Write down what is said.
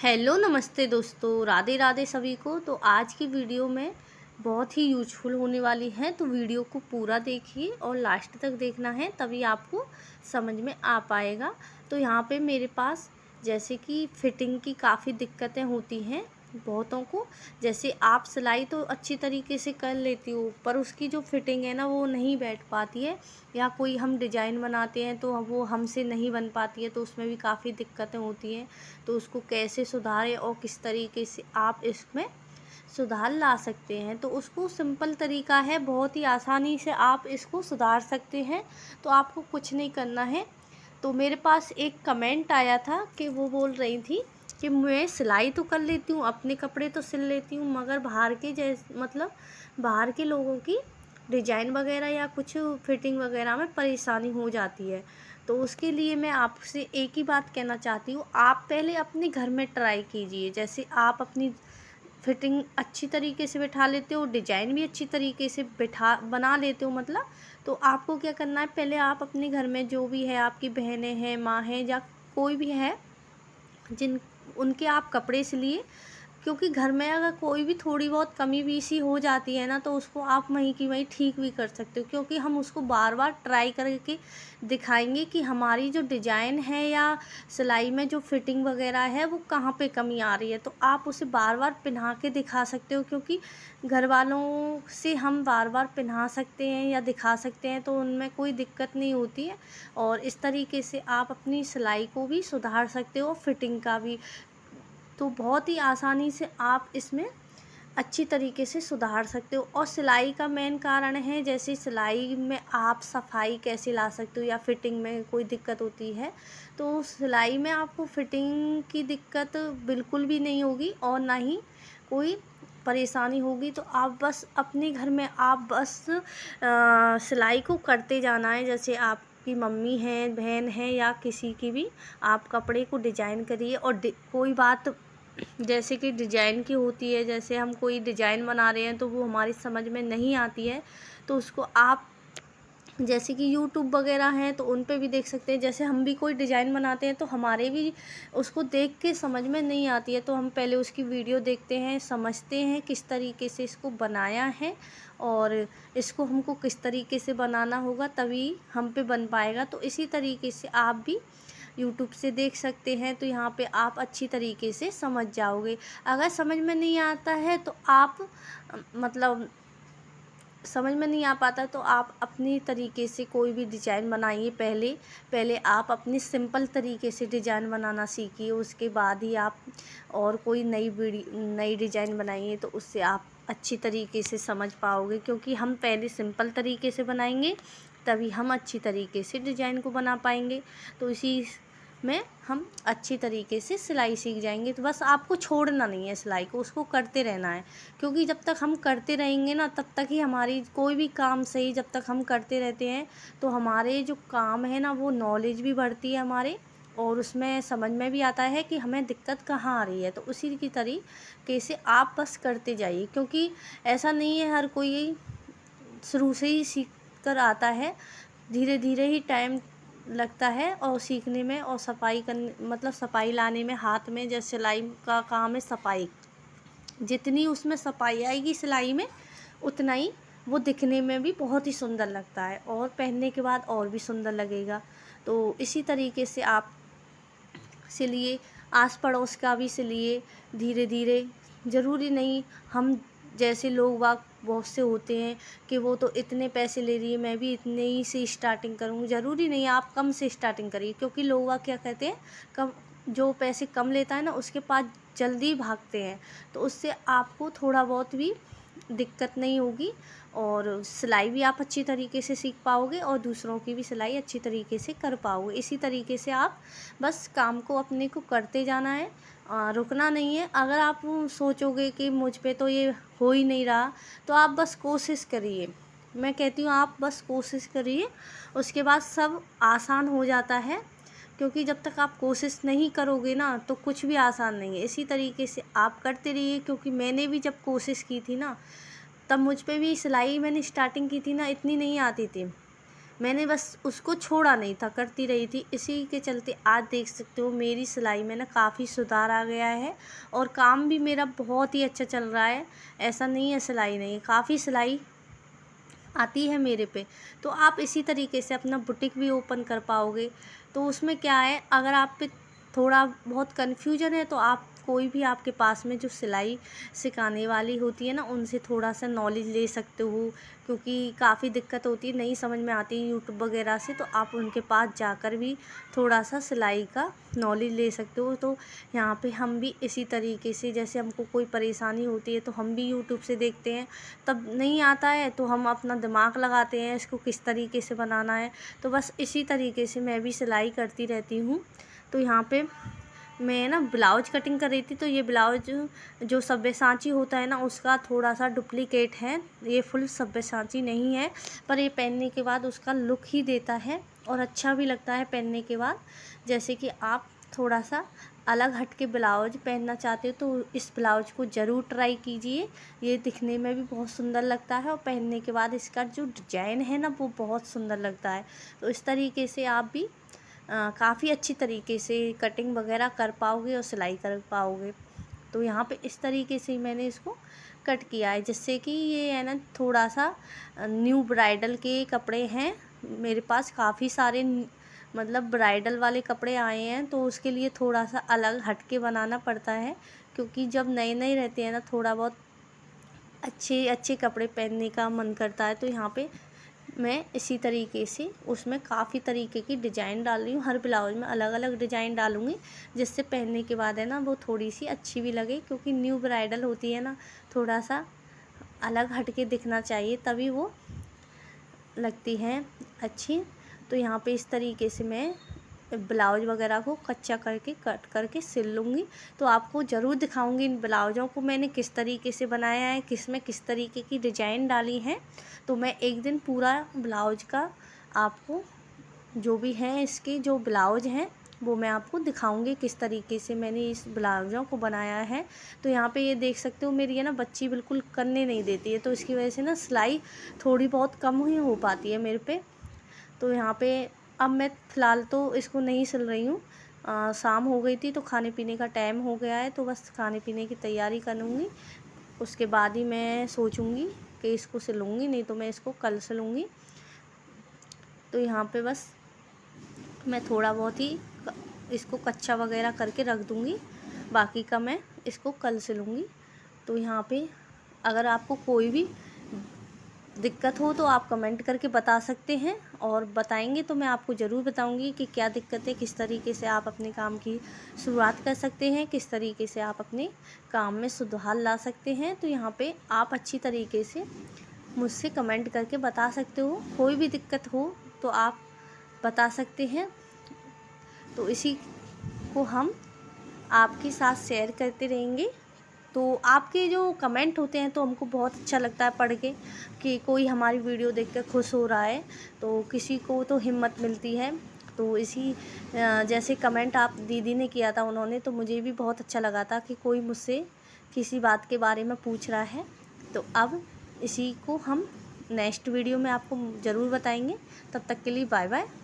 Hello नमस्ते दोस्तों, राधे राधे सभी को। तो आज की वीडियो में बहुत ही यूजफुल होने वाली है, तो वीडियो को पूरा देखिए और लास्ट तक देखना है, तभी आपको समझ में आ पाएगा। तो यहाँ पे मेरे पास जैसे कि फिटिंग की काफ़ी दिक्कतें होती हैं बहुतों को। जैसे आप सिलाई तो अच्छी तरीके से कर लेती हो, पर उसकी जो फिटिंग है ना वो नहीं बैठ पाती है, या कोई हम डिज़ाइन बनाते हैं तो वो हमसे नहीं बन पाती है, तो उसमें भी काफ़ी दिक्कतें होती हैं। तो उसको कैसे सुधारें और किस तरीके से आप इसमें सुधार ला सकते हैं, तो उसको सिंपल तरीका है, बहुत ही आसानी से आप इसको सुधार सकते हैं। तो आपको कुछ नहीं करना है। तो मेरे पास एक कमेंट आया था कि वो बोल रही थी कि मैं सिलाई तो कर लेती हूँ, अपने कपड़े तो सिल लेती हूँ, मगर बाहर के बाहर के लोगों की डिजाइन वगैरह या कुछ फिटिंग वगैरह में परेशानी हो जाती है। तो उसके लिए मैं आपसे एक ही बात कहना चाहती हूँ, आप पहले अपने घर में ट्राई कीजिए। जैसे आप अपनी फिटिंग अच्छी तरीके से बिठा लेते हो, डिजाइन भी अच्छी तरीके से बना लेते हो मतलब, तो आपको क्या करना है, पहले आप अपने घर में जो भी है, आपकी बहनें हैं, माँ हैं, या कोई भी है जिन उनके आप कपड़े सिलिए। क्योंकि घर में अगर कोई भी थोड़ी बहुत कमी बेशी हो जाती है ना, तो उसको आप वहीं की वहीं ठीक भी कर सकते हो, क्योंकि हम उसको बार बार ट्राई करके दिखाएंगे कि हमारी जो डिज़ाइन है या सिलाई में जो फिटिंग वगैरह है वो कहाँ पे कमी आ रही है। तो आप उसे बार बार पहना के दिखा सकते हो, क्योंकि घर वालों से हम बार बार पहना सकते हैं या दिखा सकते हैं, तो उनमें कोई दिक्कत नहीं होती है। और इस तरीके से आप अपनी सिलाई को भी सुधार सकते हो, फिटिंग का भी। तो बहुत ही आसानी से आप इसमें अच्छी तरीके से सुधार सकते हो। और सिलाई का मेन कारण है, जैसे सिलाई में आप सफाई कैसे ला सकते हो, या फिटिंग में कोई दिक्कत होती है, तो सिलाई में आपको फिटिंग की दिक्कत बिल्कुल भी नहीं होगी और ना ही कोई परेशानी होगी। तो आप बस अपने घर में आप बस सिलाई को करते जाना है। जैसे आपकी मम्मी है, बहन है, या किसी की भी आप कपड़े को डिजाइन करिए। और कोई बात जैसे कि डिजाइन की होती है, जैसे हम कोई डिजाइन बना रहे हैं तो वो हमारी समझ में नहीं आती है, तो उसको आप जैसे कि यूट्यूब वगैरह हैं तो उन पे भी देख सकते हैं। जैसे हम भी कोई डिज़ाइन बनाते हैं तो हमारे भी उसको देख के समझ में नहीं आती है, तो हम पहले उसकी वीडियो देखते हैं, समझते हैं किस तरीके से इसको बनाया है और इसको हमको किस तरीके से बनाना होगा, तभी हम पे बन पाएगा। तो इसी तरीके से आप भी यूट्यूब से देख सकते हैं, तो यहाँ पे आप अच्छी तरीके से समझ जाओगे। अगर समझ में नहीं आता है तो आप मतलब समझ में नहीं आ पाता तो आप अपनी तरीके से कोई भी डिज़ाइन बनाइए। पहले पहले आप अपनी सिंपल तरीके से डिज़ाइन बनाना सीखिए, उसके बाद ही आप और कोई नई डिज़ाइन बनाइए, तो उससे आप अच्छी तरीके से समझ पाओगे। क्योंकि हम पहले सिंपल तरीके से बनाएंगे, तभी हम अच्छी तरीके से डिज़ाइन को बना पाएंगे। तो इसी में हम अच्छी तरीके से सिलाई सीख जाएंगे। तो बस आपको छोड़ना नहीं है सिलाई को, उसको करते रहना है। क्योंकि जब तक हम करते रहेंगे ना, तब तक ही हमारी कोई भी काम सही, जब तक हम करते रहते हैं तो हमारे जो काम है ना वो नॉलेज भी बढ़ती है हमारे, और उसमें समझ में भी आता है कि हमें दिक्कत कहाँ आ रही है। तो उसी की तरीके से आप बस करते जाइए, क्योंकि ऐसा नहीं है हर कोई शुरू से ही सीख कर आता है। धीरे धीरे ही टाइम लगता है और सीखने में, और सफाई करने मतलब सफाई लाने में हाथ में। जैसे सिलाई का काम है सफाई, जितनी उसमें सफाई आएगी सिलाई में, उतना ही वो दिखने में भी बहुत ही सुंदर लगता है, और पहनने के बाद और भी सुंदर लगेगा। तो इसी तरीके से आप सिलिए, आस पड़ोस का भी सिलिए धीरे धीरे। ज़रूरी नहीं हम जैसे लोग वाग बहुत से होते हैं कि वो तो इतने पैसे ले रही है, मैं भी इतने ही से स्टार्टिंग करूँ। ज़रूरी नहीं, आप कम से स्टार्टिंग करिए, क्योंकि लोग वाग क्या कहते हैं, कम जो पैसे कम लेता है ना उसके पास जल्दी भागते हैं। तो उससे आपको थोड़ा बहुत भी दिक्कत नहीं होगी, और सिलाई भी आप अच्छी तरीके से सीख पाओगे और दूसरों की भी सिलाई अच्छी तरीके से कर पाओगे। इसी तरीके से आप बस काम को अपने को करते जाना है, रुकना नहीं है। अगर आप सोचोगे कि मुझ पे तो ये हो ही नहीं रहा, तो आप बस कोशिश करिए। मैं कहती हूँ आप बस कोशिश करिए, उसके बाद सब आसान हो जाता है। क्योंकि जब तक आप कोशिश नहीं करोगे ना तो कुछ भी आसान नहीं है। इसी तरीके से आप करते रहिए, क्योंकि मैंने भी जब कोशिश की थी ना, तब मुझ पे भी सिलाई मैंने स्टार्टिंग की थी ना, इतनी नहीं आती थी। मैंने बस उसको छोड़ा नहीं था, करती रही थी। इसी के चलते आज देख सकते हो मेरी सिलाई में ना काफ़ी सुधार आ गया है और काम भी मेरा बहुत ही अच्छा चल रहा है। ऐसा नहीं है सिलाई नहीं, काफ़ी सिलाई आती है मेरे पे। तो आप इसी तरीके से अपना बुटीक भी ओपन कर पाओगे। तो उसमें क्या है, अगर आप पे थोड़ा बहुत कन्फ्यूजन है तो आप कोई भी आपके पास में जो सिलाई सिखाने वाली होती है ना, उनसे थोड़ा सा नॉलेज ले सकते हो, क्योंकि काफ़ी दिक्कत होती है, नहीं समझ में आती यूट्यूब वगैरह से, तो आप उनके पास जाकर भी थोड़ा सा सिलाई का नॉलेज ले सकते हो। तो यहाँ पे हम भी इसी तरीके से, जैसे हमको कोई परेशानी होती है तो हम भी यूट्यूब से देखते हैं, तब नहीं आता है तो हम अपना दिमाग लगाते हैं इसको किस तरीके से बनाना है। तो बस इसी तरीके से मैं भी सिलाई करती रहती हूँ। तो यहाँ पे मैं ना ब्लाउज कटिंग कर रही थी, तो ये ब्लाउज जो सब्यसाची होता है ना, उसका थोड़ा सा डुप्लीकेट है, ये फुल सब्यसाची नहीं है, पर ये पहनने के बाद उसका लुक ही देता है और अच्छा भी लगता है पहनने के बाद। जैसे कि आप थोड़ा सा अलग हट के ब्लाउज पहनना चाहते हो तो इस ब्लाउज को ज़रूर ट्राई कीजिए। ये दिखने में भी बहुत सुंदर लगता है और पहनने के बाद इसका जो डिजाइन है ना, वो बहुत सुंदर लगता है। तो इस तरीके से आप भी काफ़ी अच्छी तरीके से कटिंग वगैरह कर पाओगे और सिलाई कर पाओगे। तो यहाँ पे इस तरीके से मैंने इसको कट किया है, जिससे कि ये है ना थोड़ा सा न्यू ब्राइडल के कपड़े हैं मेरे पास, काफ़ी सारे मतलब ब्राइडल वाले कपड़े आए हैं, तो उसके लिए थोड़ा सा अलग हट के बनाना पड़ता है, क्योंकि जब नए नए रहते हैं ना, थोड़ा बहुत अच्छे अच्छे कपड़े पहनने का मन करता है। तो यहाँ पे मैं इसी तरीके से उसमें काफ़ी तरीके की डिज़ाइन डाल रही हूँ, हर ब्लाउज में अलग अलग डिज़ाइन डालूँगी, जिससे पहनने के बाद है ना वो थोड़ी सी अच्छी भी लगे, क्योंकि न्यू ब्राइडल होती है ना, थोड़ा सा अलग हट के दिखना चाहिए, तभी वो लगती हैं अच्छी। तो यहाँ पे इस तरीके से मैं ब्लाउज वगैरह को कच्चा करके कट करके सिल लूँगी। तो आपको ज़रूर दिखाऊंगी इन ब्लाउज़ों को मैंने किस तरीके से बनाया है, किस में किस तरीके की डिज़ाइन डाली है। तो मैं एक दिन पूरा ब्लाउज का आपको जो भी है इसके जो ब्लाउज हैं वो मैं आपको दिखाऊंगी किस तरीके से मैंने इस ब्लाउज़ों को बनाया है। तो यहाँ पे ये देख सकते हो मेरी है ना बच्ची बिल्कुल करने नहीं देती है, तो इसकी वजह से ना सिलाई थोड़ी बहुत कम ही हो पाती है मेरे पे। तो यहाँ पे अब मैं फ़िलहाल तो इसको नहीं सिल रही हूँ, शाम हो गई थी तो खाने पीने का टाइम हो गया है, तो बस खाने पीने की तैयारी करूँगी, उसके बाद ही मैं सोचूँगी कि इसको सिलूँगी, नहीं तो मैं इसको कल सिलूँगी। तो यहाँ पे बस मैं थोड़ा बहुत ही इसको कच्चा वगैरह करके रख दूँगी, बाकी का मैं इसको कल सिलूँगी। तो यहाँ पे अगर आपको कोई भी दिक्कत हो तो आप कमेंट करके बता सकते हैं, और बताएंगे तो मैं आपको ज़रूर बताऊंगी कि क्या दिक्कत है, किस तरीके से आप अपने काम की शुरुआत कर सकते हैं, किस तरीके से आप अपने काम में सुधार ला सकते हैं। तो यहाँ पे आप अच्छी तरीके से मुझसे कमेंट करके बता सकते हो, कोई भी दिक्कत हो तो आप बता सकते हैं। तो इसी को हम आपके साथ शेयर करते रहेंगे। तो आपके जो कमेंट होते हैं तो हमको बहुत अच्छा लगता है पढ़ के, कि कोई हमारी वीडियो देख कर खुश हो रहा है, तो किसी को तो हिम्मत मिलती है। तो इसी जैसे कमेंट आप दीदी ने किया था उन्होंने, तो मुझे भी बहुत अच्छा लगा था कि कोई मुझसे किसी बात के बारे में पूछ रहा है। तो अब इसी को हम नेक्स्ट वीडियो में आपको ज़रूर बताएंगे। तब तक के लिए बाय बाय।